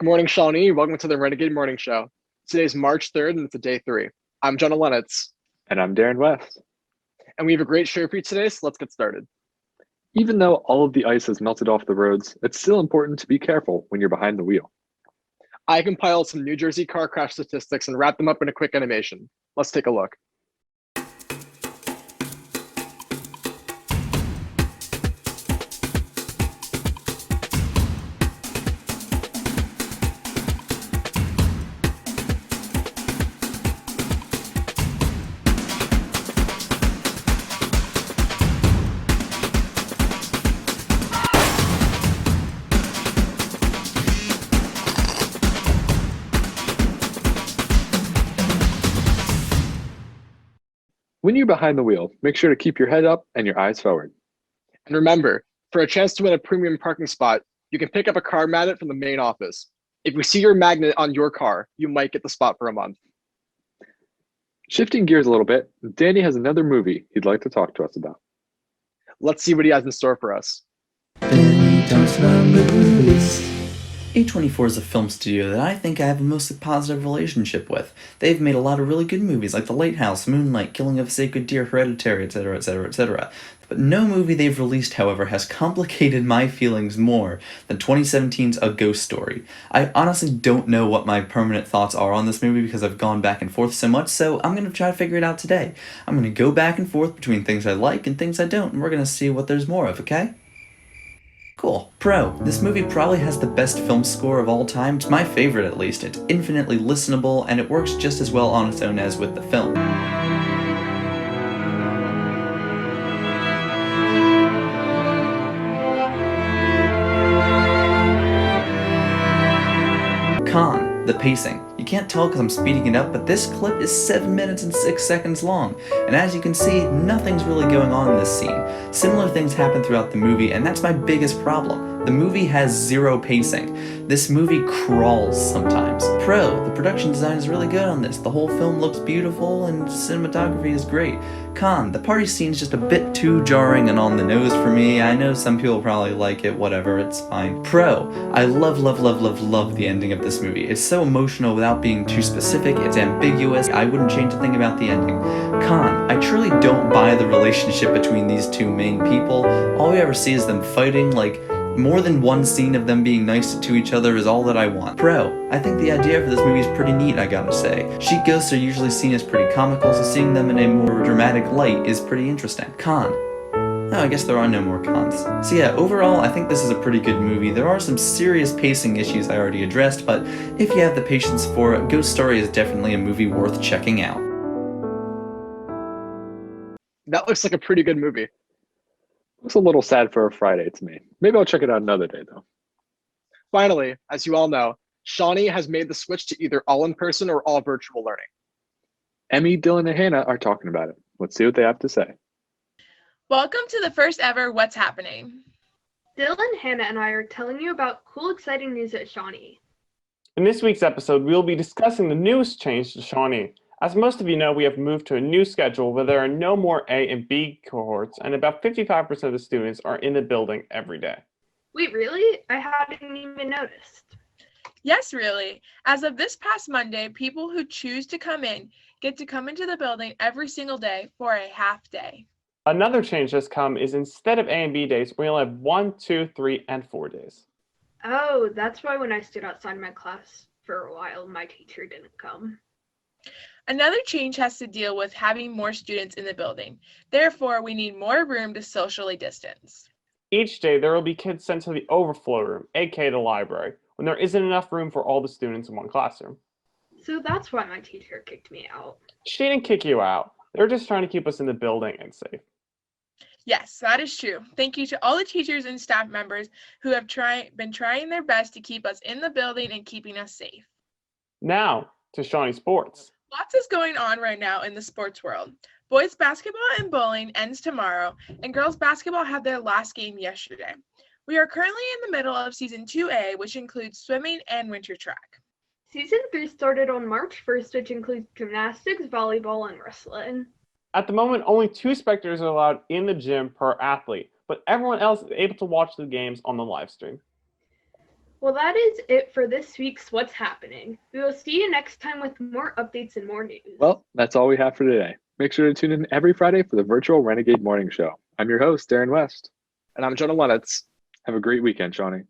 Good morning, Shawnee. Welcome to the Renegade Morning Show. Today's March 3rd, and it's a day 3. I'm Jonah Lennox, And I'm Darren West. and we have a great show for you today, so let's get started. Even though all of the ice has melted off the roads, it's still important to be careful when you're behind the wheel. I compiled some New Jersey car crash statistics and wrapped them up in a quick animation. Let's take a look. When you're behind the wheel, make sure to keep your head up and your eyes forward. And remember, for a chance to win a premium parking spot, you can pick up a car magnet from the main office. If we see your magnet on your car, you might get the spot for a month. Shifting gears a little bit, Danny has another movie he'd like to talk to us about. Let's see what he has in store for us. Benny talks about movies. A24 is a film studio that I think I have a mostly positive relationship with. They've made a lot of really good movies like The Lighthouse, Moonlight, Killing of a Sacred Deer, Hereditary, etc., etc., etc. But no movie they've released, however, has complicated my feelings more than 2017's A Ghost Story. I honestly don't know what my permanent thoughts are on this movie because I've gone back and forth so much, so I'm going to try to figure it out today. I'm going to go back and forth between things I like and things I don't, and we're going to see what there's more of, okay? Cool. Pro. This movie probably has the best film score of all time. It's my favorite, at least. It's infinitely listenable, and it works just as well on its own as with the film. Con. The pacing. You can't tell because I'm speeding it up, but this clip is 7 minutes and 6 seconds long, and as you can see, nothing's really going on in this scene. Similar things happen throughout the movie, and that's my biggest problem. The movie has zero pacing. This movie crawls sometimes. Pro, the production design is really good on this. The whole film looks beautiful, and cinematography is great. Con, the party scene is just a bit too jarring and on the nose for me. I know some people probably like it, whatever, it's fine. Pro, I love the ending of this movie. It's so emotional without being too specific, it's ambiguous, I wouldn't change a thing about the ending. Con, I truly don't buy the relationship between these two main people. All we ever see is them fighting, like, more than one scene of them being nice to each other is all that I want. Pro, I think the idea for this movie is pretty neat, I gotta say. Sheet ghosts are usually seen as pretty comical, so seeing them in a more dramatic light is pretty interesting. Con. Oh, I guess there are no more cons. So yeah, overall, I think this is a pretty good movie. There are some serious pacing issues I already addressed, but if you have the patience for it, Ghost Story is definitely a movie worth checking out. That looks like a pretty good movie. Looks a little sad for a Friday to me. Maybe I'll check it out another day, though. Finally, as you all know, Shawnee has made the switch to either all in-person or all virtual learning. Emmy, Dylan, and Hannah are talking about it. Let's see what they have to say. Welcome to the first ever What's Happening. Dylan, Hannah, and I are telling you about cool, exciting news at Shawnee. In this week's episode, we will be discussing the newest change to Shawnee. As most of you know, we have moved to a new schedule where there are no more A and B cohorts, and about 55% of the students are in the building every day. Wait, really? I hadn't even noticed. Yes, really. As of this past Monday, people who choose to come in get to come into the building every single day for a half day. Another change that's come is instead of A and B days, we only have 1, 2, 3, and 4 days. Oh, that's why when I stood outside my class for a while, my teacher didn't come. Another change has to deal with having more students in the building. Therefore, we need more room to socially distance. Each day, there will be kids sent to the overflow room, aka the library, when there isn't enough room for all the students in one classroom. So that's why my teacher kicked me out. She didn't kick you out. They're just trying to keep us in the building and safe. Yes, that is true. Thank you to all the teachers and staff members who have been trying their best to keep us in the building and keeping us safe. Now, to Shawnee Sports. Lots is going on right now in the sports world. Boys basketball and bowling ends tomorrow, and girls basketball had their last game yesterday. We are currently in the middle of Season 2A, which includes swimming and winter track. Season 3 started on March 1st, which includes gymnastics, volleyball, and wrestling. At the moment, only 2 spectators are allowed in the gym per athlete, but everyone else is able to watch the games on the live stream. Well, that is it for this week's What's Happening. We will see you next time with more updates and more news. Well, that's all we have for today. Make sure to tune in every Friday for the virtual Renegade Morning Show. I'm your host, Darren West. And I'm Jonah Lenitz. Have a great weekend, Shawnee.